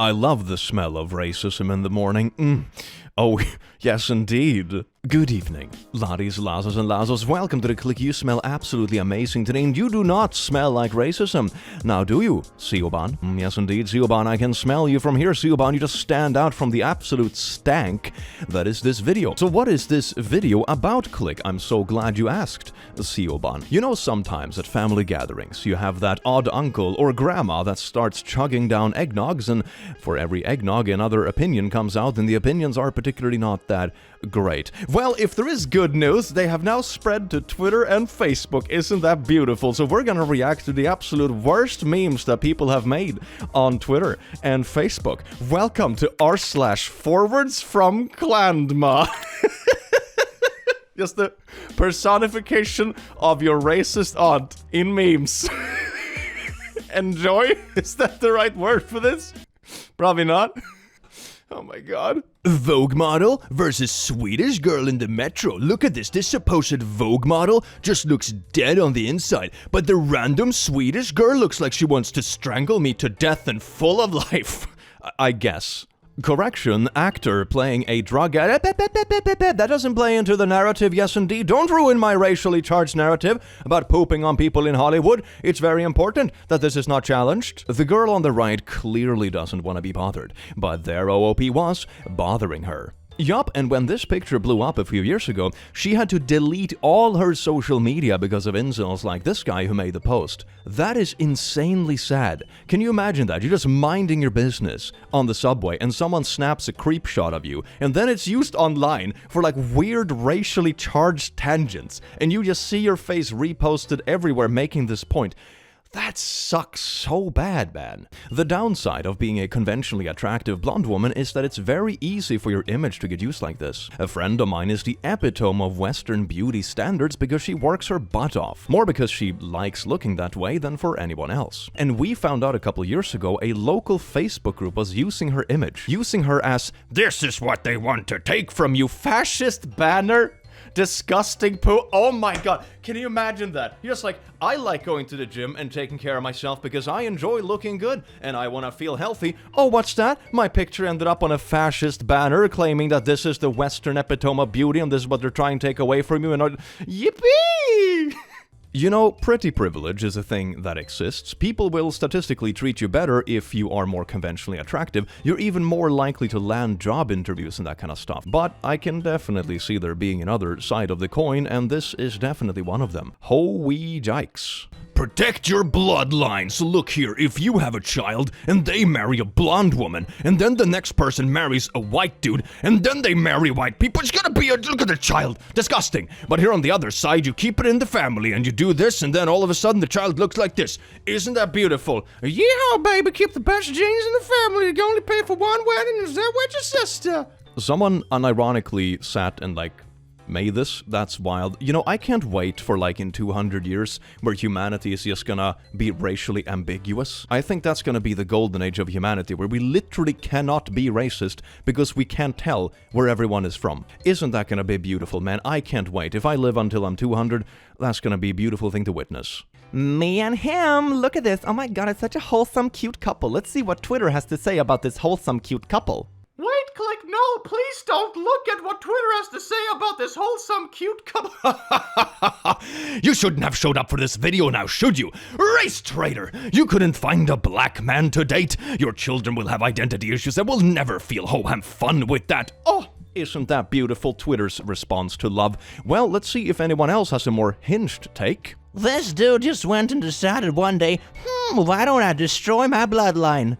I love the smell of racism in the morning. Oh, yes indeed. Good evening, laddies, lazzos, and lazzos. Welcome to the click. You smell absolutely amazing today, and you do not smell like racism. Now, do you, Siobhan? Yes indeed, Siobhan, I can smell you from here, Siobhan. You just stand out from the absolute stank that is this video. So what is this video about, Click? I'm so glad you asked, Siobhan. You know, sometimes at family gatherings, you have that odd uncle or grandma that starts chugging down eggnogs, and for every eggnog, another opinion comes out, and the opinions are particularly not that great. Well, if there is good news, they have now spread to Twitter and Facebook. Isn't that beautiful? So we're gonna react to the absolute worst memes that people have made on Twitter and Facebook. Welcome to r/forwards from Clandma. Just the personification of your racist aunt in memes. Enjoy? Is that the right word for this? Probably not. Oh my god. Vogue model versus Swedish girl in the metro. Look at this. This supposed Vogue model just looks dead on the inside, but the random Swedish girl looks like she wants to strangle me to death and full of life. I guess. Correction, actor playing a drug addict. That doesn't play into the narrative, yes indeed. Don't ruin my racially charged narrative about pooping on people in Hollywood. It's very important that this is not challenged. The girl on the right clearly doesn't want to be bothered, but their OOP was bothering her. Yup, and when this picture blew up a few years ago, she had to delete all her social media because of incels like this guy who made the post. That is insanely sad. Can you imagine that? You're just minding your business on the subway and someone snaps a creep shot of you, and then it's used online for like weird racially charged tangents, and you just see your face reposted everywhere making this point. That sucks so bad, man. The downside of being a conventionally attractive blonde woman is that it's very easy for your image to get used like this. A friend of mine is the epitome of Western beauty standards because she works her butt off. More because she likes looking that way than for anyone else. And we found out a couple years ago a local Facebook group was using her image. Using her as, "This is what they want to take from you, fascist banner." Disgusting poo. Oh my god. Can you imagine that? You're just like, I like going to the gym and taking care of myself because I enjoy looking good and I want to feel healthy. Oh, what's that? My picture ended up on a fascist banner claiming that this is the Western epitome of beauty and this is what they're trying to take away from you, and yippee! You know, pretty privilege is a thing that exists. People will statistically treat you better if you are more conventionally attractive. You're even more likely to land job interviews and that kind of stuff. But I can definitely see there being another side of the coin, and this is definitely one of them. Holy jikes. Protect your bloodline. So look here, if you have a child and they marry a blonde woman and then the next person marries a white dude and then they marry white people, it's gonna be a look at the child. Disgusting. But here on the other side, you keep it in the family and you do this and then all of a sudden the child looks like this. Isn't that beautiful? Yeehaw, baby, keep the best genes in the family. You can only pay for one wedding. Is that what your sister? Someone unironically sat and made this. That's wild. You know, I can't wait for in 200 years where humanity is just gonna be racially ambiguous. I think that's gonna be the golden age of humanity, where we literally cannot be racist because we can't tell where everyone is from. Isn't that gonna be beautiful, man? I can't wait. If I live until I'm 200, that's gonna be a beautiful thing to witness. Me and him, look at this. Oh my god, it's such a wholesome, cute couple. Let's see what Twitter has to say about this wholesome, cute couple. Wait, Click, no, please don't look at what Twitter has to say about this wholesome, cute couple. You shouldn't have showed up for this video now, should you? Race traitor! You couldn't find a black man to date. Your children will have identity issues and will never feel ho-ham fun with that. Oh, isn't that beautiful? Twitter's response to love. Well, let's see if anyone else has a more hinged take. This dude just went and decided one day, why don't I destroy my bloodline?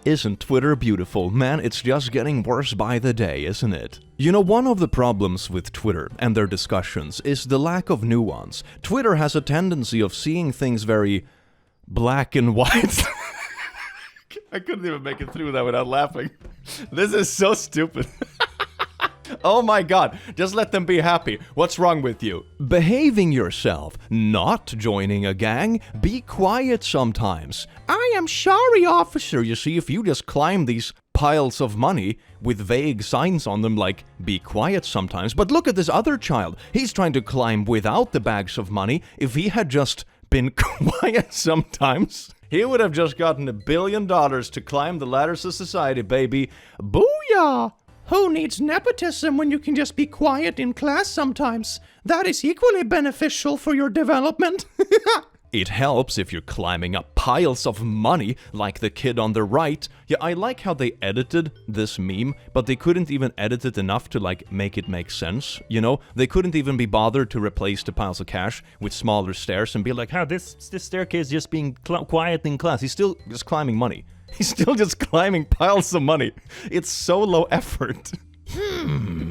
Isn't Twitter beautiful? Man, it's just getting worse by the day, isn't it? You know, one of the problems with Twitter and their discussions is the lack of nuance. Twitter has a tendency of seeing things very black and white. I couldn't even make it through that without laughing. This is so stupid. Oh my god, just let them be happy. What's wrong with you? Behaving yourself, not joining a gang, be quiet sometimes. I am sorry, officer. You see, if you just climb these piles of money with vague signs on them like, be quiet sometimes. But look at this other child. He's trying to climb without the bags of money. If he had just been quiet sometimes, He would have just gotten $1 billion to climb the ladders of society, baby. Booyah! Who needs nepotism when you can just be quiet in class sometimes? That is equally beneficial for your development. It helps if you're climbing up piles of money, like the kid on the right. Yeah, I like how they edited this meme, but they couldn't even edit it enough to, like, make it make sense, you know? They couldn't even be bothered to replace the piles of cash with smaller stairs and be like, this staircase just being quiet in class. He's still just climbing money. He's still just climbing piles of money. It's so low effort.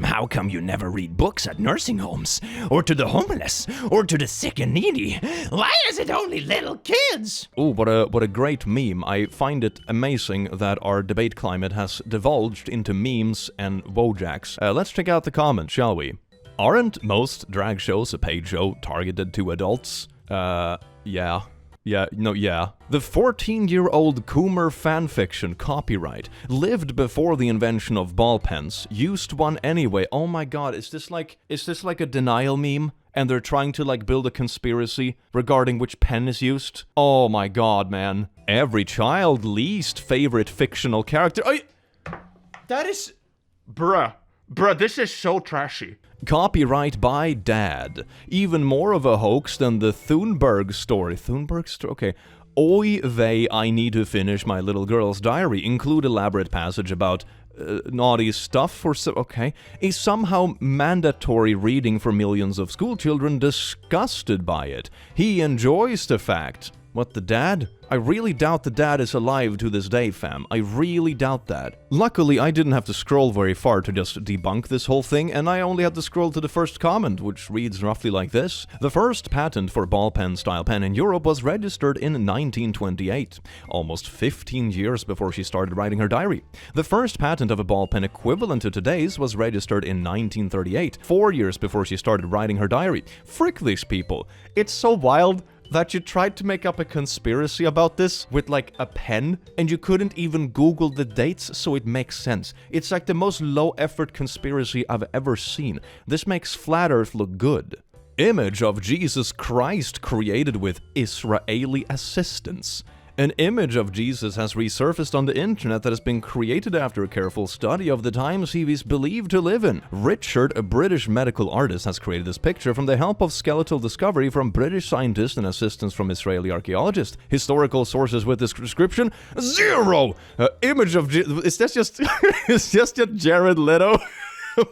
How come you never read books at nursing homes? Or to the homeless? Or to the sick and needy? Why is it only little kids? Oh, what a great meme. I find it amazing that our debate climate has divulged into memes and wojaks. Let's check out the comments, shall we? Aren't most drag shows a paid show targeted to adults? Yeah. Yeah. The 14-year-old Coomer fanfiction Copyright lived before the invention of ball pens, used one anyway. Oh my god, is this like a denial meme? And they're trying to, like, build a conspiracy regarding which pen is used? Oh my god, man. Every child least favorite fictional character. That is... Bruh, this is so trashy. Copyright by Dad. Even more of a hoax than the Thunberg story. Okay. Oy vey, I need to finish my little girl's diary. Include elaborate passage about naughty stuff or so. Okay. A somehow mandatory reading for millions of schoolchildren disgusted by it. He enjoys the fact. What, the dad? I really doubt the dad is alive to this day, fam. I really doubt that. Luckily, I didn't have to scroll very far to just debunk this whole thing, and I only had to scroll to the first comment, which reads roughly like this. The first patent for ball pen style pen in Europe was registered in 1928, almost 15 years before she started writing her diary. The first patent of a ball pen equivalent to today's was registered in 1938, 4 years before she started writing her diary. Frick these people. It's so wild that you tried to make up a conspiracy about this with, like, a pen, and you couldn't even Google the dates so it makes sense. It's like the most low-effort conspiracy I've ever seen. This makes Flat Earth look good. Image of Jesus Christ created with Israeli assistance. An image of Jesus has resurfaced on the internet that has been created after a careful study of the times he is believed to live in. Richard, a British medical artist, has created this picture from the help of skeletal discovery from British scientists and assistance from Israeli archaeologists. Historical sources with this description: zero! Image of Jesus... Is that just... It's just Jared Leto,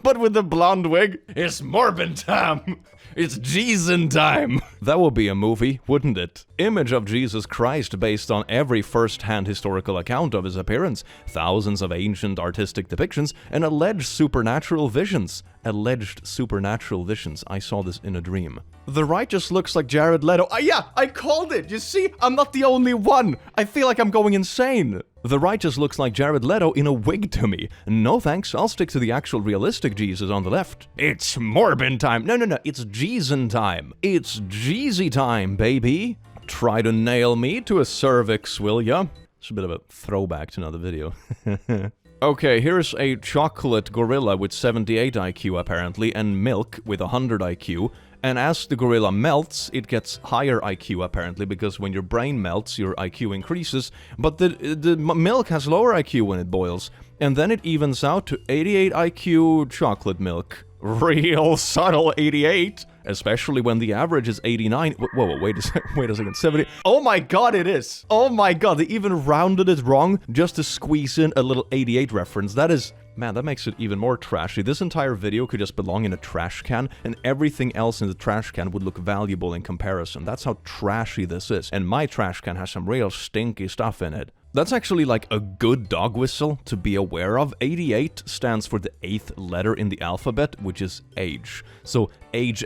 but with the blonde wig? It's Morbin time! It's Jesus time! That would be a movie, wouldn't it? Image of Jesus Christ based on every first-hand historical account of his appearance, thousands of ancient artistic depictions, and alleged supernatural visions. Alleged supernatural visions. I saw this in a dream. The right just looks like Jared Leto. Yeah, I called it! You see, I'm not the only one! I feel like I'm going insane! The right just looks like Jared Leto in a wig to me. No thanks, I'll stick to the actual realistic Jesus on the left. It's Morbin time! No, it's Jeezen time. It's Jeezy time, baby. Try to nail me to a cervix, will ya? It's a bit of a throwback to another video. Okay, here's a chocolate gorilla with 78 IQ apparently, and milk with 100 IQ. And as the gorilla melts, it gets higher IQ apparently, because when your brain melts, your IQ increases. But the milk has lower IQ when it boils. And then it evens out to 88 IQ chocolate milk. Real subtle 88. Especially when the average is 89. Whoa, wait a second. 70. Oh my god, it is. Oh my god, they even rounded it wrong just to squeeze in a little 88 reference. That is... Man, that makes it even more trashy. This entire video could just belong in a trash can, and everything else in the trash can would look valuable in comparison. That's how trashy this is. And my trash can has some real stinky stuff in it. That's actually like a good dog whistle to be aware of. 88 stands for the 8th letter in the alphabet, which is age. So age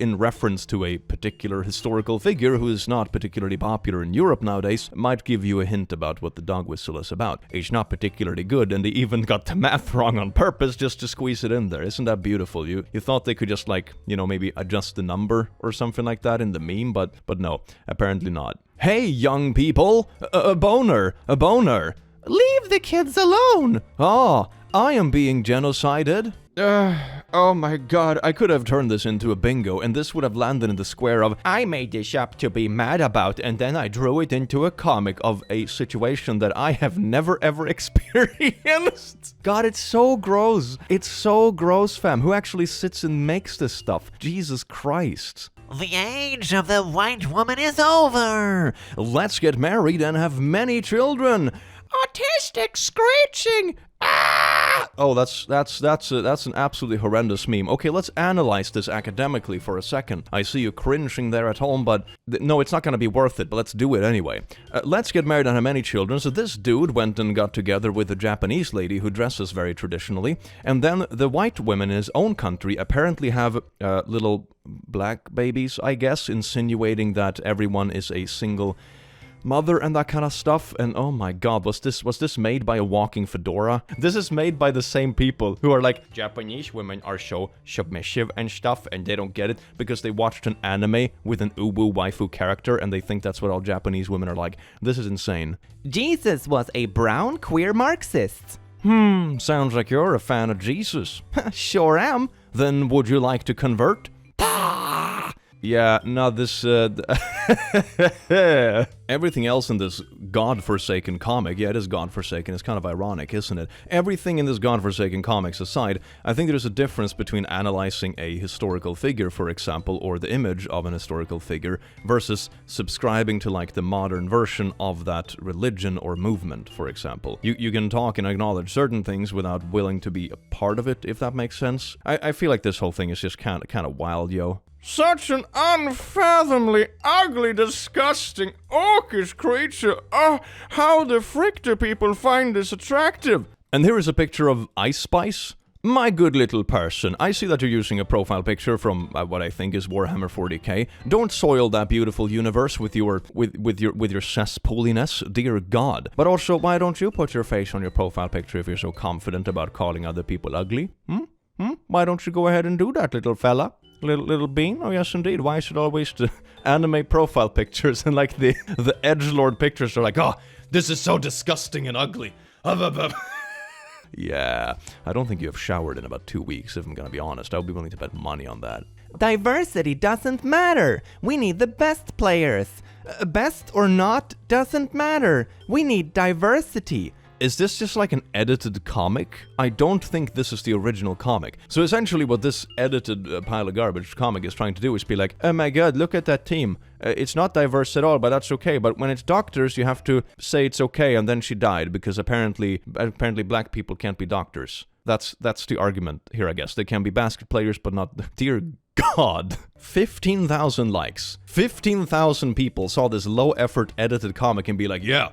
in reference to a particular historical figure who is not particularly popular in Europe nowadays might give you a hint about what the dog whistle is about. It's not particularly good, and they even got the math wrong on purpose just to squeeze it in there. Isn't that beautiful? You thought they could just, like, you know, maybe adjust the number or something like that in the meme, but no, apparently not. Hey, young people! A boner! Leave the kids alone! I am being genocided. Oh my god, I could have turned this into a bingo, and this would have landed in the square of, I made this up to be mad about, and then I drew it into a comic of a situation that I have never ever experienced. God, it's so gross. It's so gross, fam. Who actually sits and makes this stuff? Jesus Christ. The age of the white woman is over. Let's get married and have many children. Autistic screeching. Ah! Oh, that's an absolutely horrendous meme. Okay, let's analyze this academically for a second. I see you cringing there at home, but no, it's not going to be worth it, but let's do it anyway. Let's get married and have many children. So this dude went and got together with a Japanese lady who dresses very traditionally, and then the white women in his own country apparently have little black babies, I guess, insinuating that everyone is a single mother and that kind of stuff. And oh my god, was this made by a walking fedora? This is made by the same people who are like, Japanese women are so submissive and stuff, and they don't get it because they watched an anime with an ubu waifu character and they think that's what all Japanese women are like. This is insane. Jesus was a brown queer Marxist. Sounds like you're a fan of Jesus. Sure am. Then would you like to convert? Yeah, no, this, everything else in this godforsaken comic, yeah, it is godforsaken, it's kind of ironic, isn't it? Everything in this godforsaken comics aside, I think there's a difference between analyzing a historical figure, for example, or the image of an historical figure, versus subscribing to, like, the modern version of that religion or movement, for example. You can talk and acknowledge certain things without willing to be a part of it, if that makes sense. I feel like this whole thing is just kind of wild, yo. Such an unfathomably ugly, disgusting, orcish creature. Oh, how the frick do people find this attractive? And here is a picture of Ice Spice. My good little person, I see that you're using a profile picture from what I think is Warhammer 40k. Don't soil that beautiful universe with your cesspooliness, dear God. But also, why don't you put your face on your profile picture if you're so confident about calling other people ugly? Why don't you go ahead and do that, little fella? Little bean? Oh yes, indeed. Why should always the anime profile pictures and like the edgelord pictures are like, oh, this is so disgusting and ugly. Yeah, I don't think you have showered in about 2 weeks, if I'm gonna be honest. I would be willing to bet money on that. Diversity doesn't matter. We need the best players. Best or not doesn't matter. We need diversity. Is this just like an edited comic? I don't think this is the original comic. So essentially what this edited pile of garbage comic is trying to do is be like, oh my god, look at that team. It's not diverse at all, but that's okay. But when it's doctors, you have to say it's okay, and then she died because apparently black people can't be doctors. That's the argument here, I guess. They can be basket players, but not... Dear God. 15,000 likes. 15,000 people saw this low-effort edited comic and be like, yeah,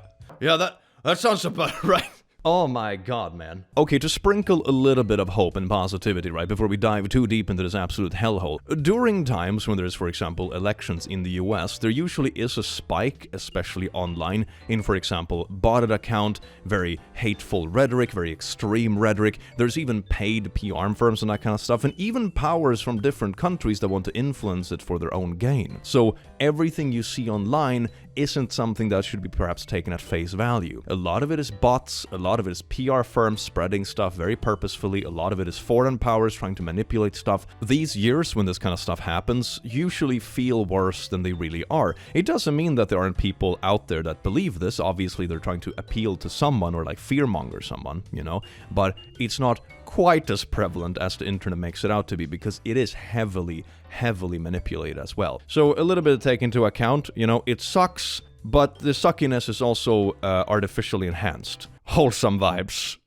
that sounds about right. Oh my god, man. Okay, to sprinkle a little bit of hope and positivity, right, before we dive too deep into this absolute hellhole. During times when there's, for example, elections in the US, there usually is a spike, especially online, in, for example, botted account, very hateful rhetoric, very extreme rhetoric. There's even paid PR firms and that kind of stuff, and even powers from different countries that want to influence it for their own gain. So everything you see online isn't something that should be perhaps taken at face value. A lot of it is bots, a lot of it is PR firms spreading stuff very purposefully, a lot of it is foreign powers trying to manipulate stuff. These years when this kind of stuff happens usually feel worse than they really are. It doesn't mean that there aren't people out there that believe this. Obviously they're trying to appeal to someone or like fearmonger someone, you know, but it's not quite as prevalent as the internet makes it out to be because it is heavily manipulated as well. So a little bit to take into account, you know, it sucks, but the suckiness is also artificially enhanced. Wholesome vibes.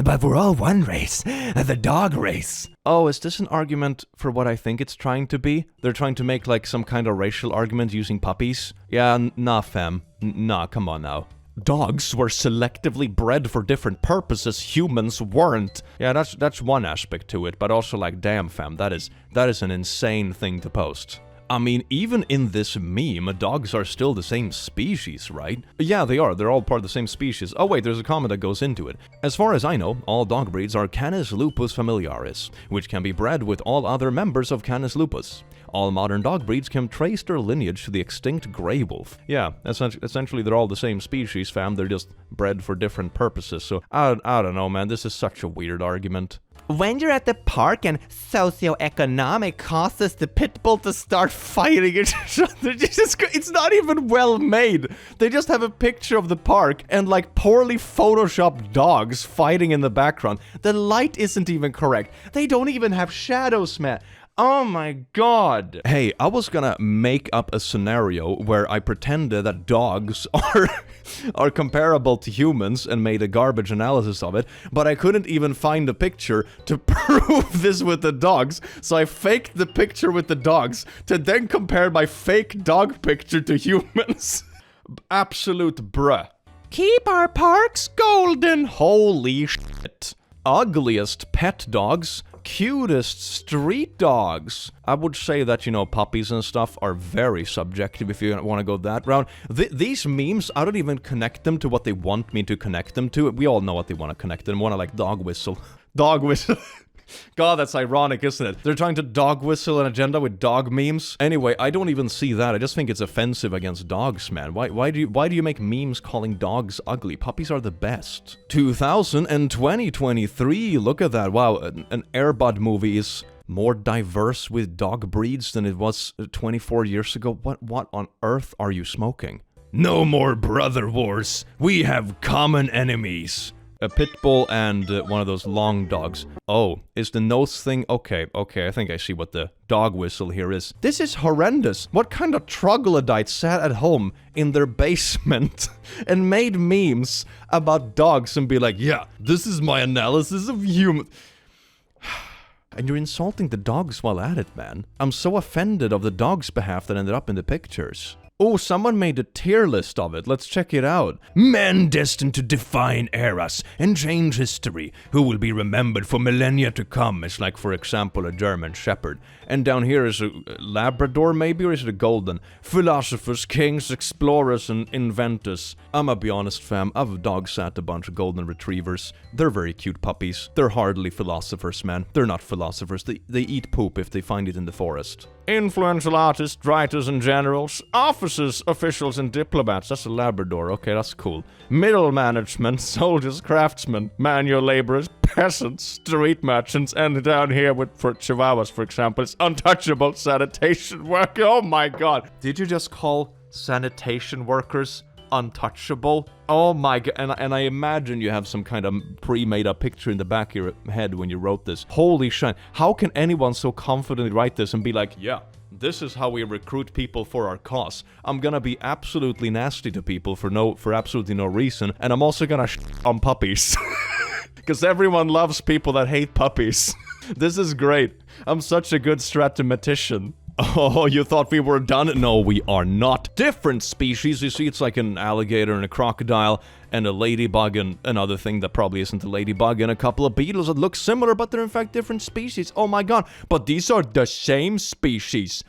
But we're all one race, the dog race. Oh, is this an argument for what I think it's trying to be? They're trying to make like some kind of racial argument using puppies? Yeah, nah fam. Nah, come on now. Dogs were selectively bred for different purposes, humans weren't. Yeah, that's one aspect to it, but also like, damn fam, that is an insane thing to post. I mean, even in this meme, dogs are still the same species, right? Yeah, they are. They're all part of the same species. Oh wait, there's a comment that goes into it. As far as I know, all dog breeds are Canis lupus familiaris, which can be bred with all other members of Canis lupus. All modern dog breeds can trace their lineage to the extinct gray wolf. Yeah, essentially they're all the same species, fam. They're just bred for different purposes. So, I don't know, man. This is such a weird argument. When you're at the park and socioeconomic causes the pit bull to start fighting each other, it's not even well made. They just have a picture of the park and like poorly photoshopped dogs fighting in the background. The light isn't even correct. They don't even have shadows, man. Oh my god. Hey, I was gonna make up a scenario where I pretended that dogs are comparable to humans and made a garbage analysis of it, but I couldn't even find a picture to prove this with the dogs, so I faked the picture with the dogs to then compare my fake dog picture to humans. Absolute bruh. Keep our parks golden. Holy shit. Ugliest pet dogs. Cutest street dogs. I would say that, you know, puppies and stuff are very subjective if you want to go that route. These memes, I don't even connect them to what they want me to connect them to. We all know what they want to connect them. Want to like dog whistle. Dog whistle. God, that's ironic, isn't it? They're trying to dog whistle an agenda with dog memes. Anyway, I don't even see that. I just think it's offensive against dogs, man. Why do you make memes calling dogs ugly? Puppies are the best. 2000 and 2023. Look at that. Wow, an Air Bud movie is more diverse with dog breeds than it was 24 years ago. What on earth are you smoking? No more brother wars. We have common enemies. A pit bull and one of those long dogs. Oh, is the nose thing? Okay, I think I see what the dog whistle here is. This is horrendous. What kind of troglodyte sat at home in their basement and made memes about dogs and be like, yeah, this is my analysis of humans. And you're insulting the dogs while at it, man. I'm so offended of the dog's behalf that ended up in the pictures. Oh, someone made a tier list of it. Let's check it out. Men destined to define eras and change history, who will be remembered for millennia to come. It's like, for example, a German Shepherd. And down here is a Labrador, maybe, or is it a Golden? Philosophers, kings, explorers, and inventors. I'ma be honest, fam, I've dog sat a bunch of Golden Retrievers. They're very cute puppies. They're hardly philosophers, man. They're not philosophers. They eat poop if they find it in the forest. Influential artists, writers and generals, officers, officials and diplomats. That's a Labrador. Okay, that's cool. Middle management, soldiers, craftsmen, manual laborers, peasants, street merchants, and down here for Chihuahuas, for example, it's untouchable sanitation worker. Oh my god. Did you just call sanitation workers untouchable? Oh my god. And I imagine you have some kind of pre-made up picture in the back of your head when you wrote this. Holy shit. How can anyone so confidently write this and be like, yeah, this is how we recruit people for our cause. I'm gonna be absolutely nasty to people for absolutely no reason, and I'm also gonna on puppies. Because everyone loves people that hate puppies. This is great. I'm such a good stratomatician. Oh, you thought we were done? No, we are not. Different species. You see, it's like an alligator and a crocodile and a ladybug and another thing that probably isn't a ladybug and a couple of beetles that look similar, but they're in fact different species. Oh my god. But these are the same species.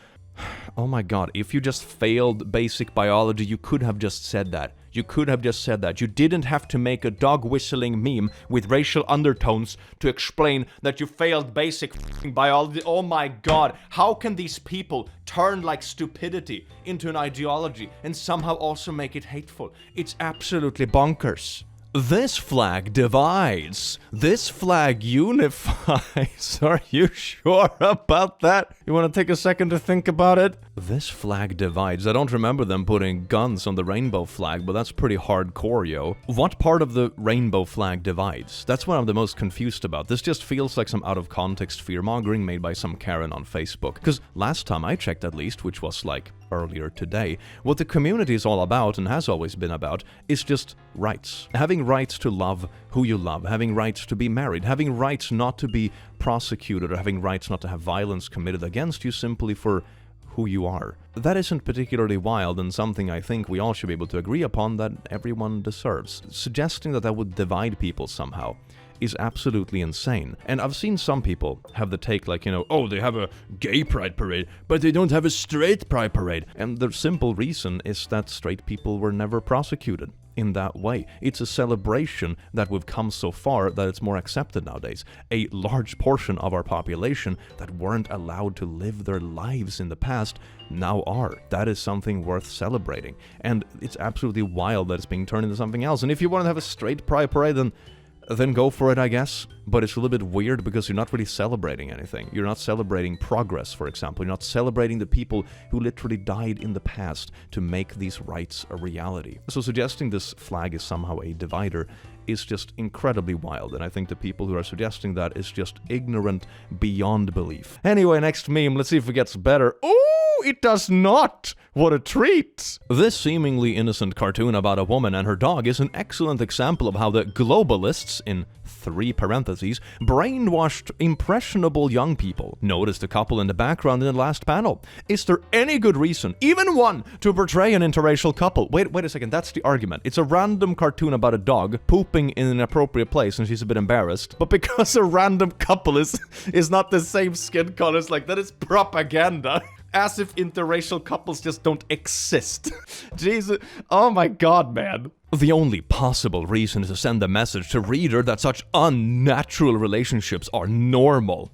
Oh my god. If you just failed basic biology, you could have just said that. You could have just said that. You didn't have to make a dog whistling meme with racial undertones to explain that you failed basic biology. Oh my god. How can these people turn like stupidity into an ideology and somehow also make it hateful? It's absolutely bonkers. This flag divides. This flag unifies. Are you sure about that? You want to take a second to think about it? This flag divides. I don't remember them putting guns on the rainbow flag, but that's pretty hardcore, yo. What part of the rainbow flag divides? That's what I'm the most confused about. This just feels like some out-of-context fear-mongering made by some Karen on Facebook. Because last time I checked, at least, which was like earlier today, what the community is all about, and has always been about, is just rights. Having rights to love who you love, having rights to be married, having rights not to be prosecuted, or having rights not to have violence committed against you simply for who you are. That isn't particularly wild, and something I think we all should be able to agree upon that everyone deserves. Suggesting that would divide people somehow is absolutely insane. And I've seen some people have the take like, you know, oh, they have a gay pride parade, but they don't have a straight pride parade. And the simple reason is that straight people were never prosecuted in that way. It's a celebration that we've come so far that it's more accepted nowadays. A large portion of our population that weren't allowed to live their lives in the past now are. That is something worth celebrating. And it's absolutely wild that it's being turned into something else. And if you want to have a straight pride parade, then then go for it, I guess. But it's a little bit weird because you're not really celebrating anything. You're not celebrating progress, for example. You're not celebrating the people who literally died in the past to make these rights a reality. So suggesting this flag is somehow a divider is just incredibly wild, and I think the people who are suggesting that is just ignorant beyond belief. Anyway, next meme, let's see if it gets better. Oh, it does not! What a treat! This seemingly innocent cartoon about a woman and her dog is an excellent example of how the globalists, in 3 parentheses, brainwashed impressionable young people. Notice the couple in the background in the last panel. Is there any good reason, even one, to portray an interracial couple? Wait a second, that's the argument. It's a random cartoon about a dog pooping in an appropriate place and she's a bit embarrassed. But because a random couple is not the same skin colors, like that is propaganda. As if interracial couples just don't exist. Jesus. Oh my god, man. The only possible reason is to send the message to reader that such unnatural relationships are normal.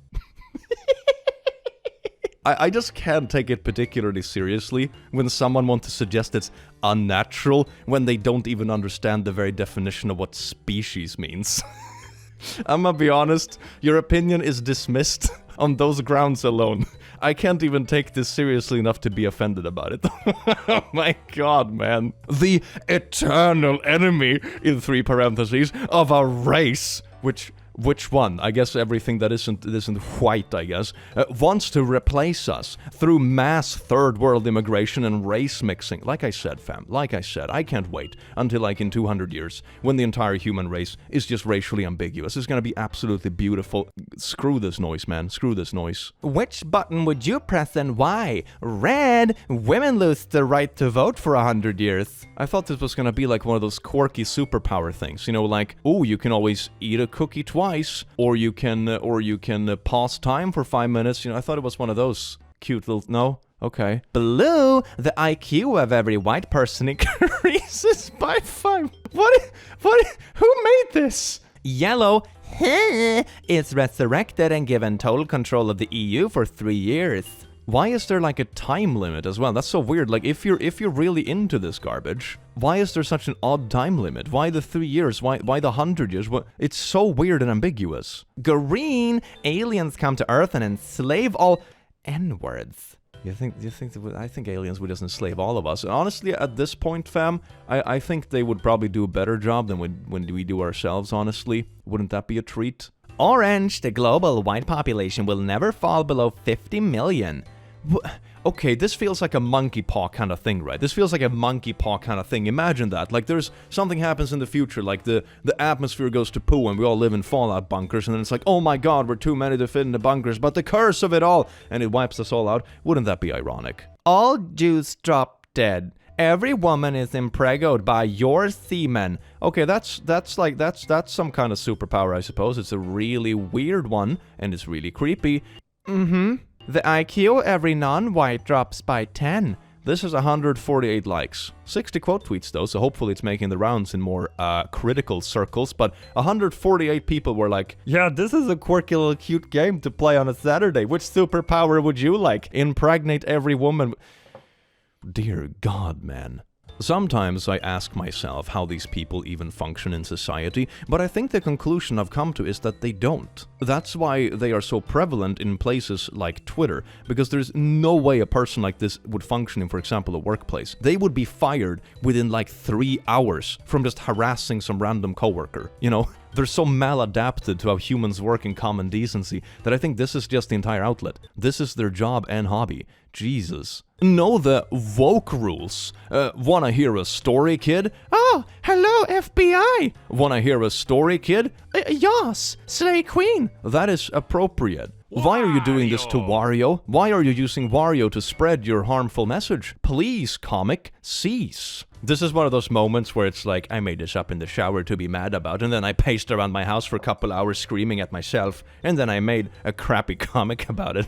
I just can't take it particularly seriously when someone wants to suggest it's unnatural when they don't even understand the very definition of what species means. I'm gonna be honest, your opinion is dismissed on those grounds alone. I can't even take this seriously enough to be offended about it. Oh my god, man. The eternal enemy, in 3 parentheses, of a race, which one? I guess everything that isn't white, I guess, wants to replace us through mass third world immigration and race mixing. Like I said, fam, I can't wait until like in 200 years when the entire human race is just racially ambiguous. It's gonna be absolutely beautiful. Screw this noise, man. Screw this noise. Which button would you press and why? Red! Women lose the right to vote for 100 years. I thought this was gonna be like one of those quirky superpower things, you know, like, oh, you can always eat a cookie twice, or you can pause time for 5 minutes. You know, I thought it was one of those cute little. No, okay. Blue, the IQ of every white person increases by 5. What? Who made this? Yellow, is resurrected and given total control of the EU for 3 years. Why is there like a time limit as well? That's so weird. Like if you're really into this garbage, why is there such an odd time limit? Why the 3 years? Why the 100 years? What? It's so weird and ambiguous. Green, aliens come to Earth and enslave all N-words. I think aliens would just enslave all of us. Honestly, at this point, fam, I think they would probably do a better job than when we do ourselves, honestly. Wouldn't that be a treat? Orange, the global white population will never fall below 50 million. Okay, this feels like a monkey paw kind of thing, right? This feels like a monkey paw kind of thing. Imagine that. Like there's something happens in the future, like the atmosphere goes to poo and we all live in fallout bunkers, and then it's like, oh my god, we're too many to fit in the bunkers, but the curse of it all, and it wipes us all out. Wouldn't that be ironic? All Jews drop dead. Every woman is impregnated by your semen. Okay, that's some kind of superpower, I suppose. It's a really weird one, and it's really creepy. The IQ of every non-white drops by 10. This is 148 likes. 60 quote tweets though, so hopefully it's making the rounds in more critical circles, but 148 people were like, yeah, this is a quirky little cute game to play on a Saturday. Which superpower would you like? Impregnate every woman. Dear God, man. Sometimes I ask myself how these people even function in society, but I think the conclusion I've come to is that they don't. That's why they are so prevalent in places like Twitter, because there's no way a person like this would function in, for example, a workplace. They would be fired within like 3 hours from just harassing some random coworker, you know? They're so maladapted to how humans work in common decency that I think this is just the entire outlet. This is their job and hobby. Jesus. Know the woke rules. Wanna hear a story, kid? Oh, hello, FBI. Wanna hear a story, kid? Yes, Slay Queen. That is appropriate. Why are you doing this to Wario? Why are you using Wario to spread your harmful message? Please, comic, cease. This is one of those moments where it's like, I made this up in the shower to be mad about, and then I paced around my house for a couple hours screaming at myself, and then I made a crappy comic about it.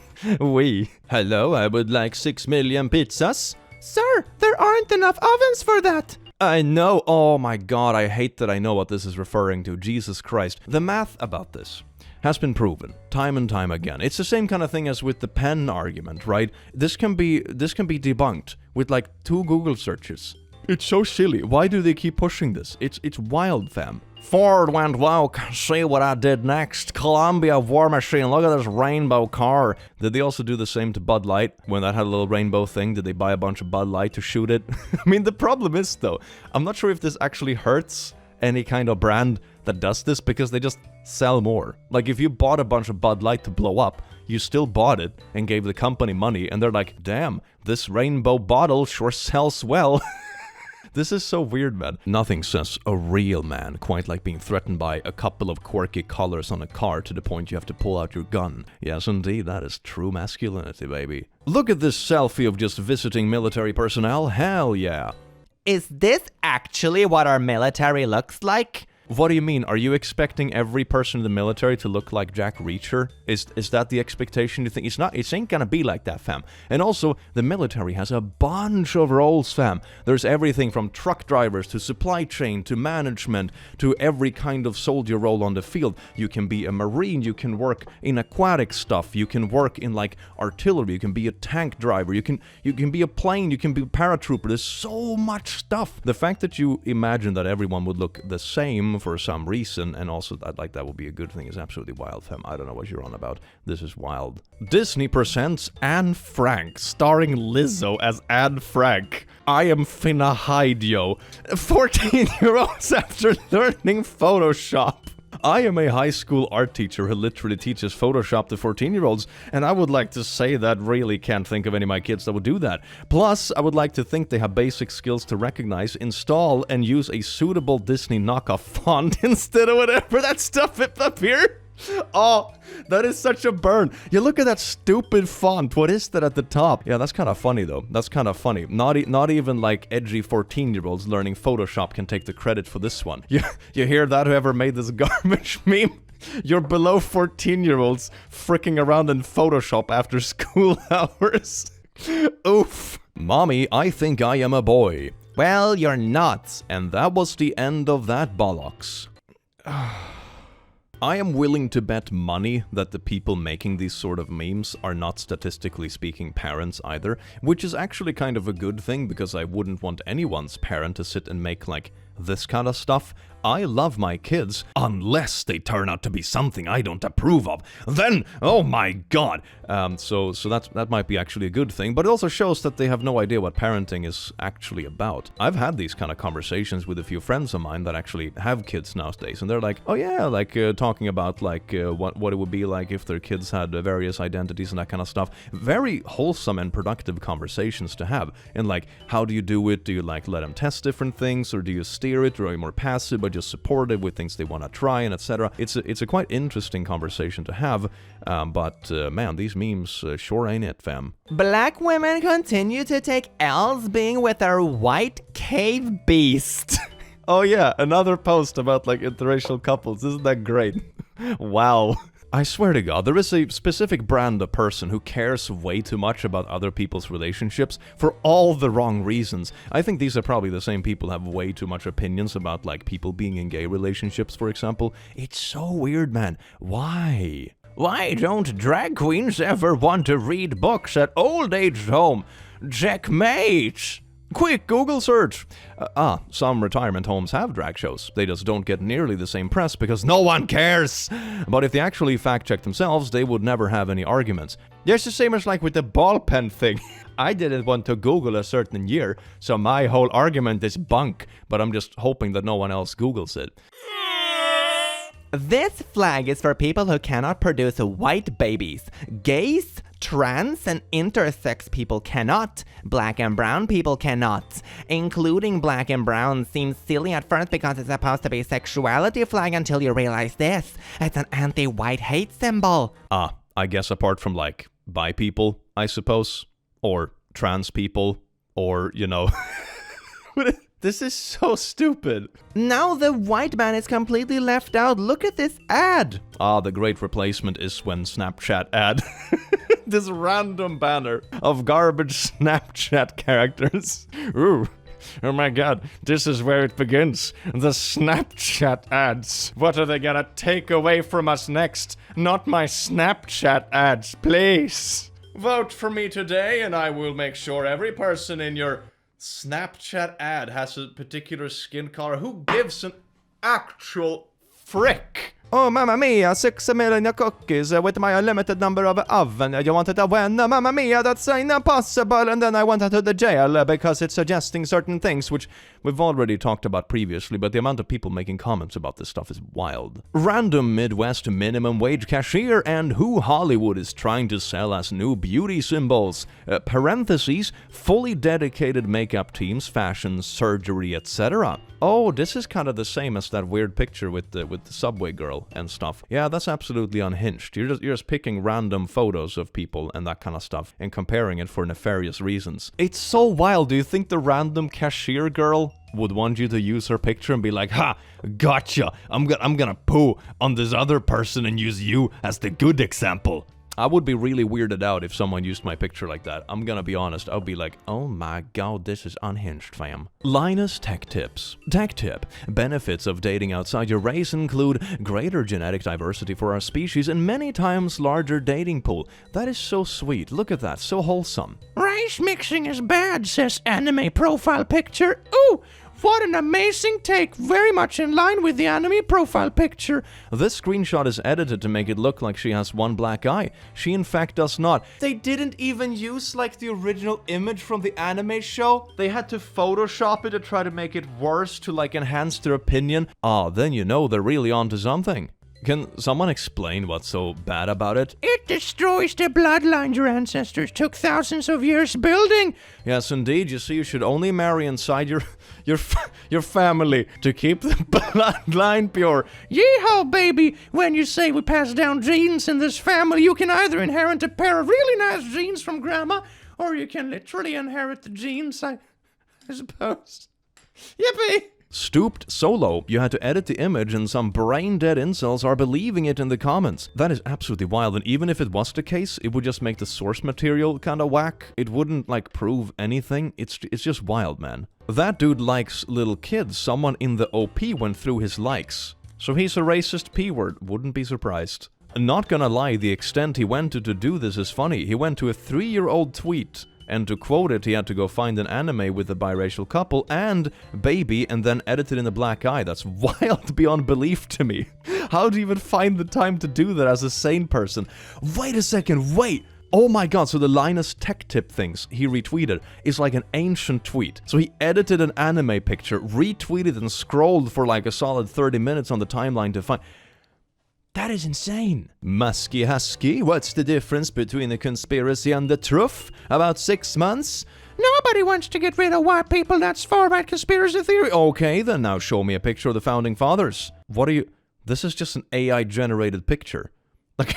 Hello, I would like 6 million pizzas. Sir, there aren't enough ovens for that. I know. Oh my god, I hate that I know what this is referring to. Jesus Christ. The math about this has been proven time and time again. It's the same kind of thing as with the pen argument, right? This can be debunked with like 2 Google searches. It's so silly. Why do they keep pushing this? It's wild, fam. Ford went woke. See what I did next. Columbia War Machine. Look at this rainbow car. Did they also do the same to Bud Light? When that had a little rainbow thing, did they buy a bunch of Bud Light to shoot it? I mean, the problem is, though, I'm not sure if this actually hurts any kind of brand that does this, because they just sell more. Like, if you bought a bunch of Bud Light to blow up, you still bought it and gave the company money, and they're like, damn, this rainbow bottle sure sells well. This is so weird, man. Nothing says a real man quite like being threatened by a couple of quirky colors on a car to the point you have to pull out your gun. Yes, indeed, that is true masculinity, baby. Look at this selfie of just visiting military personnel. Hell yeah. Is this actually what our military looks like? What do you mean? Are you expecting every person in the military to look like Jack Reacher? Is that the expectation you think? It's not. It ain't gonna be like that, fam. And also, the military has a bunch of roles, fam. There's everything from truck drivers to supply chain to management to every kind of soldier role on the field. You can be a marine, you can work in aquatic stuff, you can work in like artillery, you can be a tank driver, you can be a plane, you can be a paratrooper. There's so much stuff. The fact that you imagine that everyone would look the same for some reason, and also that would be a good thing, is absolutely wild, fam. I don't know what you're on about. This is wild. Disney presents Anne Frank, starring Lizzo as Anne Frank. I am finna hide yo. 14-year-olds after learning Photoshop. I am a high school art teacher who literally teaches Photoshop to 14-year-olds, and I would like to say that really can't think of any of my kids that would do that. Plus, I would like to think they have basic skills to recognize, install, and use a suitable Disney knockoff font instead of whatever that stuff up here. Oh, that is such a burn. You look at that stupid font. What is that at the top? Yeah, that's kind of funny, though. That's kind of funny. Not even, like, edgy 14-year-olds learning Photoshop can take the credit for this one. You hear that, whoever made this garbage meme? You're below 14-year-olds fricking around in Photoshop after school hours. Oof. Mommy, I think I am a boy. Well, you're not. And that was the end of that bollocks. I am willing to bet money that the people making these sort of memes are not, statistically speaking, parents either, which is actually kind of a good thing, because I wouldn't want anyone's parent to sit and make, like, this kind of stuff. I love my kids, unless they turn out to be something I don't approve of. Then, oh my god! So that might be actually a good thing, but it also shows that they have no idea what parenting is actually about. I've had these kind of conversations with a few friends of mine that actually have kids nowadays, and they're like, oh yeah, like talking about like what it would be like if their kids had various identities and that kind of stuff. Very wholesome and productive conversations to have. And like, how do you do it? Do you like let them test different things, or do you steer it, or are you more passive but just supportive with things they want to try, and etc. It's a quite interesting conversation to have, but man, these memes sure ain't it, fam. Black women continue to take L's being with our white cave beast. Oh yeah, another post about like interracial couples. Isn't that great? Wow. I swear to God, there is a specific brand of person who cares way too much about other people's relationships for all the wrong reasons. I think these are probably the same people who have way too much opinions about, like, people being in gay relationships, for example. It's so weird, man. Why? Why don't drag queens ever want to read books at old age home? Checkmate! Quick Google search! Some retirement homes have drag shows. They just don't get nearly the same press because no one cares! But if they actually fact-check themselves, they would never have any arguments. There's the same as like with the ball pen thing. I didn't want to Google a certain year, so my whole argument is bunk, but I'm just hoping that no one else Googles it. This flag is for people who cannot produce white babies. Gays, trans, and intersex people cannot. Black and brown people cannot. Including black and brown seems silly at first because it's supposed to be a sexuality flag until you realize this. It's an anti-white hate symbol. I guess apart from, like, bi people, I suppose. Or trans people. Or, you know... This is so stupid. Now the white man is completely left out. Look at this ad. The great replacement is when Snapchat ad. This random banner of garbage Snapchat characters. Ooh. Oh my god, this is where it begins. The Snapchat ads. What are they gonna take away from us next? Not my Snapchat ads, please. Vote for me today and I will make sure every person in your Snapchat ad has a particular skin color. Who gives an... actual frick. Oh, mamma mia, 6 million cookies with my unlimited number of oven. You wanted to win? Mamma mia, that's impossible. And then I went into the jail because it's suggesting certain things, which we've already talked about previously, but the amount of people making comments about this stuff is wild. Random Midwest minimum wage cashier and who Hollywood is trying to sell as new beauty symbols. Parentheses, fully dedicated makeup teams, fashion, surgery, etc. Oh, this is kind of the same as that weird picture with the subway girl and stuff. Yeah, that's absolutely unhinged. You're just picking random photos of people and that kind of stuff and comparing it for nefarious reasons. It's so wild. Do you think the random cashier girl would want you to use her picture and be like, ha, gotcha, I'm gonna poo on this other person and use you as the good example? I would be really weirded out if someone used my picture like that. I'm gonna be honest, I'll be like, oh my god, this is unhinged, fam. Linus Tech Tips. Tech tip. Benefits of dating outside your race include greater genetic diversity for our species and many times larger dating pool. That is so sweet. Look at that, so wholesome. Race mixing is bad, says anime profile picture. Ooh, what an amazing take. Very much in line with the anime profile picture. This screenshot is edited to make it look like she has one black eye. She in fact does not. They didn't even use like the original image from the anime show. They had to Photoshop it to try to make it worse to like enhance their opinion. Ah, then you know they're really onto something. Can someone explain what's so bad about it? It destroys the bloodline your ancestors took thousands of years building. Yes, indeed. You see, you should only marry inside your family to keep the bloodline pure. Yeehaw, baby! When you say we pass down genes in this family, you can either inherit a pair of really nice genes from grandma, or you can literally inherit the genes, I suppose. Yippee! Stooped so low, you had to edit the image and some brain-dead incels are believing it in the comments. That is absolutely wild, and even if it was the case, it would just make the source material kinda whack. It wouldn't, like, prove anything. It's just wild, man. That dude likes little kids. Someone in the OP went through his likes. So he's a racist P-word. Wouldn't be surprised. Not gonna lie, the extent he went to do this is funny. He went to a 3-year-old tweet. And to quote it, he had to go find an anime with a biracial couple and baby and then edit it in a black eye. That's wild beyond belief to me. How do you even find the time to do that as a sane person? Wait a second, wait! Oh my god, so the Linus Tech Tip things he retweeted is like an ancient tweet. So he edited an anime picture, retweeted and scrolled for like a solid 30 minutes on the timeline to find... That is insane. Musky Husky, what's the difference between a conspiracy and the truth? About 6 months? Nobody wants to get rid of white people, that's far-right conspiracy theory. Okay, then now show me a picture of the Founding Fathers. What are you... This is just an AI-generated picture. Like,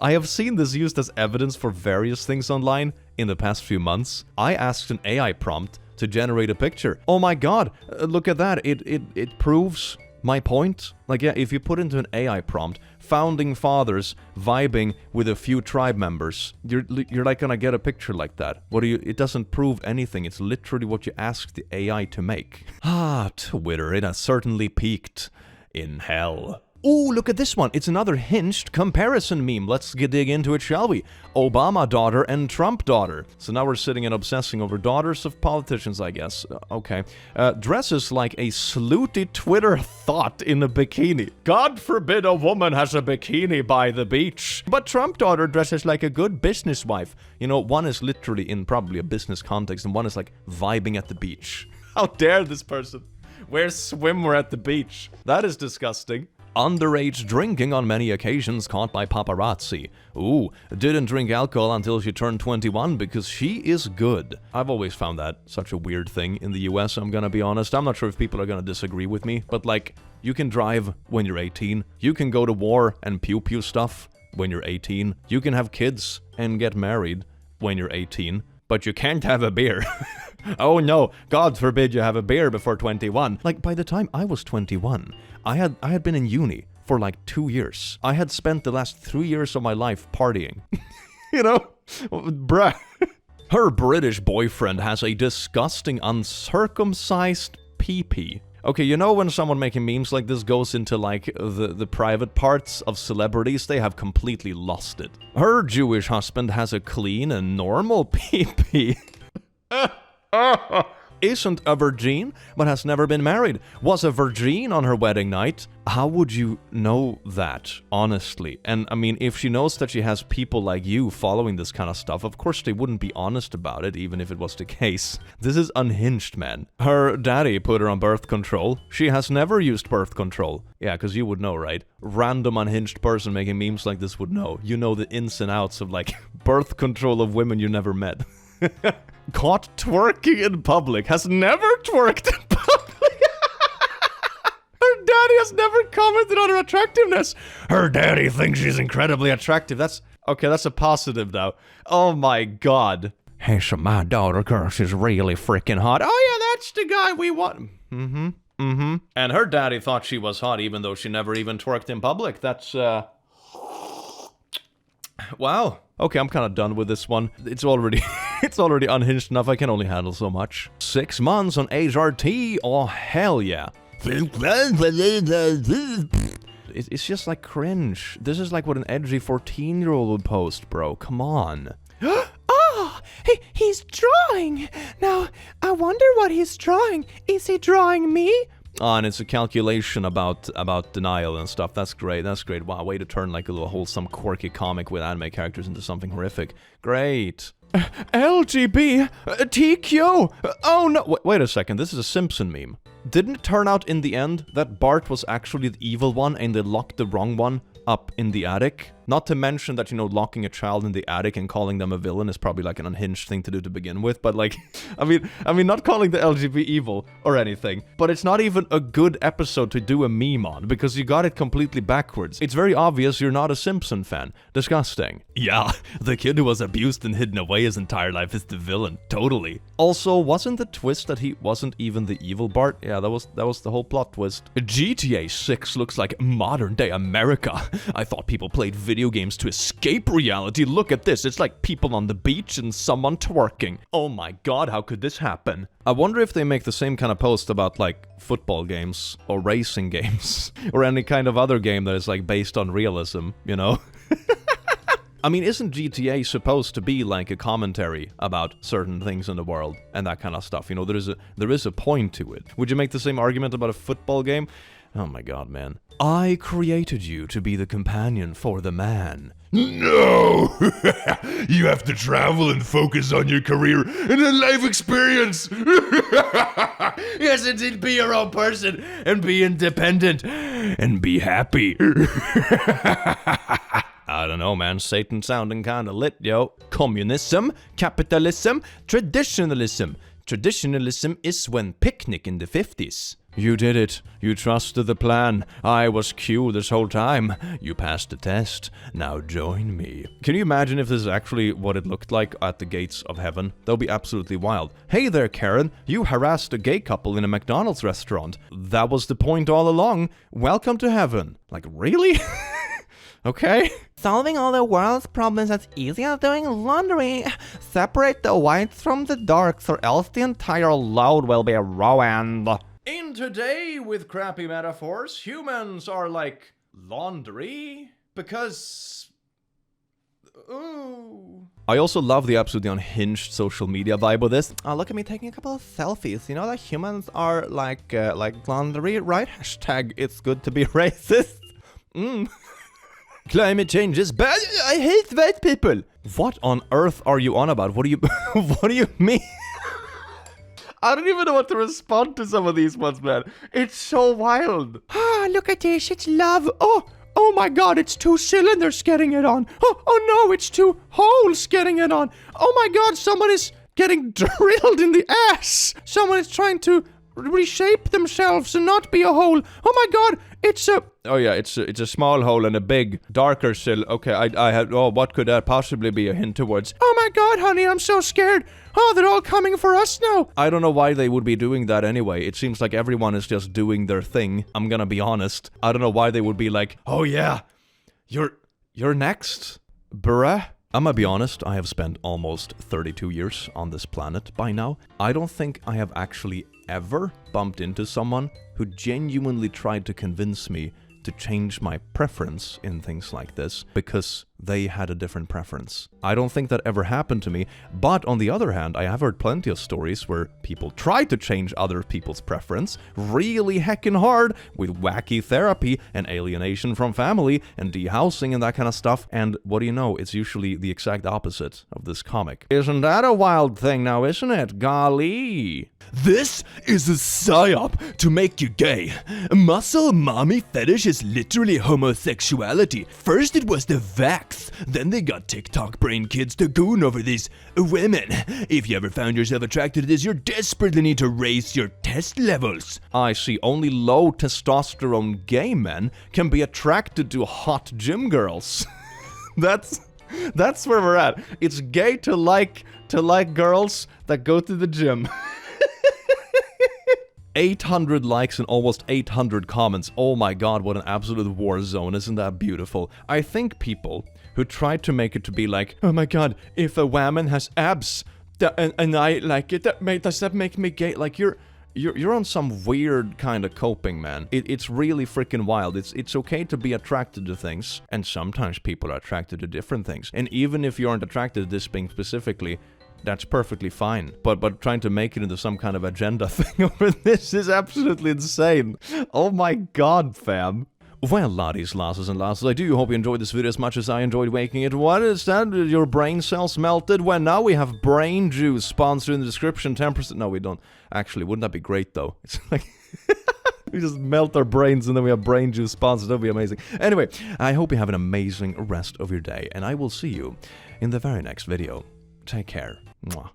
I have seen this used as evidence for various things online in the past few months. I asked an AI prompt to generate a picture. Oh my god, look at that. It proves... my point? Like, yeah, if you put into an AI prompt, Founding Fathers vibing with a few tribe members, you're like gonna get a picture like that. What do you... It doesn't prove anything. It's literally what you ask the AI to make. Ah, Twitter, it has certainly peaked in hell. Ooh, look at this one. It's another hinged comparison meme. Let's dig into it, shall we? Obama daughter and Trump daughter. So now we're sitting and obsessing over daughters of politicians, I guess. Okay. Dresses like a slutty Twitter thought in a bikini. God forbid a woman has a bikini by the beach. But Trump daughter dresses like a good business wife. You know, one is literally in probably a business context and one is like vibing at the beach. How dare this person wear swimwear at the beach? That is disgusting. Underage drinking on many occasions caught by paparazzi. Ooh, didn't drink alcohol until she turned 21 because she is good. I've always found that such a weird thing in the US, I'm gonna be honest. I'm not sure if people are gonna disagree with me, but like, you can drive when you're 18. You can go to war and pew-pew stuff when you're 18. You can have kids and get married when you're 18. But you can't have a beer. Oh no, God forbid you have a beer before 21. Like, by the time I was 21, I had been in uni for like 2 years. I had spent the last 3 years of my life partying. You know? Bruh. Her British boyfriend has a disgusting uncircumcised pee-pee. Okay, you know when someone making memes like this goes into like the private parts of celebrities, they have completely lost it. Her Jewish husband has a clean and normal pee-pee. isn't a virgin, but has never been married, was a virgin on her wedding night. How would you know that, honestly? And I mean, if she knows that she has people like you following this kind of stuff, of course they wouldn't be honest about it, even if it was the case. This is unhinged, man. Her daddy put her on birth control. She has never used birth control. Yeah, because you would know, right? Random unhinged person making memes like this would know. You know the ins and outs of, like, birth control of women you never met. Caught twerking in public. Has never twerked in public. Her daddy has never commented on her attractiveness. Her daddy thinks she's incredibly attractive. That's a positive now. Oh my god. Hey, so my daughter girl, she's really freaking hot. Oh yeah, that's the guy we want. And her daddy thought she was hot even though she never even twerked in public. That's, wow. Okay, I'm kind of done with this one. It's already unhinged enough. I can only handle so much. 6 months on HRT? Oh, hell yeah. It's just like cringe. This is like what an edgy 14-year-old would post, bro. Come on. Oh, he's drawing. Now, I wonder what he's drawing. Is he drawing me? Oh, and it's a calculation about denial and stuff. That's great. That's great. Wow, way to turn like a little wholesome, quirky comic with anime characters into something horrific. Great. LGBTQ. Oh no. Wait a second. This is a Simpson meme. Didn't it turn out in the end that Bart was actually the evil one and they locked the wrong one up in the attic? Not to mention that, you know, locking a child in the attic and calling them a villain is probably like an unhinged thing to do to begin with, but like, I mean, not calling the LGBT evil or anything, but it's not even a good episode to do a meme on because you got it completely backwards. It's very obvious you're not a Simpson fan. Disgusting. Yeah, the kid who was abused and hidden away his entire life is the villain. Totally. Also, wasn't the twist that he wasn't even the evil Bart? Yeah, that was the whole plot twist. GTA 6 looks like modern day America. I thought people played video games to escape reality. Look at this. It's like people on the beach and someone twerking. Oh my god, how could this happen? I wonder if they make the same kind of post about like football games or racing games or any kind of other game that is like based on realism, you know? I mean, isn't GTA supposed to be like a commentary about certain things in the world and that kind of stuff? You know, there is a point to it. Would you make the same argument about a football game? Oh my god, man. I created you to be the companion for the man. No! You have to travel and focus on your career and a life experience! Yes, indeed, be your own person and be independent and be happy. I don't know, man. Satan sounding kinda lit, yo. Communism, capitalism, traditionalism. Traditionalism is when picnic in the 50s. You did it. You trusted the plan. I was Q this whole time. You passed the test. Now join me. Can you imagine if this is actually what it looked like at the gates of heaven? That would be absolutely wild. Hey there, Karen. You harassed a gay couple in a McDonald's restaurant. That was the point all along. Welcome to heaven. Like, really? Okay. Solving all the world's problems as easy as doing laundry. Separate the whites from the darks or else the entire load will be ruined. In Today with Crappy Metaphors, humans are like laundry because... Ooh. I also love the absolutely unhinged social media vibe of this. Oh, look at me taking a couple of selfies. You know that humans are like laundry, right? Hashtag it's good to be racist. Climate change is bad. I hate white people. What on earth are you on about? What do you what do you mean? I don't even know what to respond to some of these ones, man. It's so wild. Ah, look at this. It's love. Oh my god, it's 2 cylinders getting it on. Oh no, it's 2 holes getting it on. Oh my god, someone is getting drilled in the ass. Someone is trying to reshape themselves and not be a hole. Oh my god, it's a... Oh yeah, it's a small hole and a big, darker sill. Okay, I had... Oh, what could that possibly be a hint towards? Oh my god, honey, I'm so scared. Oh, they're all coming for us now. I don't know why they would be doing that anyway. It seems like everyone is just doing their thing. I'm gonna be honest. I don't know why they would be like, oh yeah, you're next, bruh. I'm gonna be honest, I have spent almost 32 years on this planet by now. I don't think I have actually ever bumped into someone who genuinely tried to convince me to change my preference in things like this because they had a different preference. I don't think that ever happened to me, but on the other hand, I have heard plenty of stories where people try to change other people's preference really heckin' hard with wacky therapy and alienation from family and dehousing and that kind of stuff, and what do you know, it's usually the exact opposite of this comic. Isn't that a wild thing now, isn't it? Golly! This is a psyop to make you gay. Muscle mommy fetish is literally homosexuality. First it was the vax, then they got TikTok brain kids to goon over these women. If you ever found yourself attracted to this, you desperately need to raise your test levels. I see, only low testosterone gay men can be attracted to hot gym girls. That's where we're at. It's gay to like girls that go to the gym. 800 likes and almost 800 comments. Oh my god, what an absolute war zone. Isn't that beautiful? I think people who try to make it to be like, oh my god, if a woman has abs and I like it, does that make me gay? Like, you're on some weird kind of coping, man. It's really freaking wild. It's okay to be attracted to things, and sometimes people are attracted to different things. And even if you aren't attracted to this thing specifically, that's perfectly fine. But trying to make it into some kind of agenda thing over this is absolutely insane. Oh my god, fam. Well, laddies, lasses, and lasses, I do hope you enjoyed this video as much as I enjoyed making it. What is that? Your brain cells melted? Well, now we have brain juice sponsored in the description. 10%. No, we don't. Actually, wouldn't that be great, though? It's like... we just melt our brains and then we have brain juice sponsored. That'd be amazing. Anyway, I hope you have an amazing rest of your day, and I will see you in the very next video. Take care. Mwah.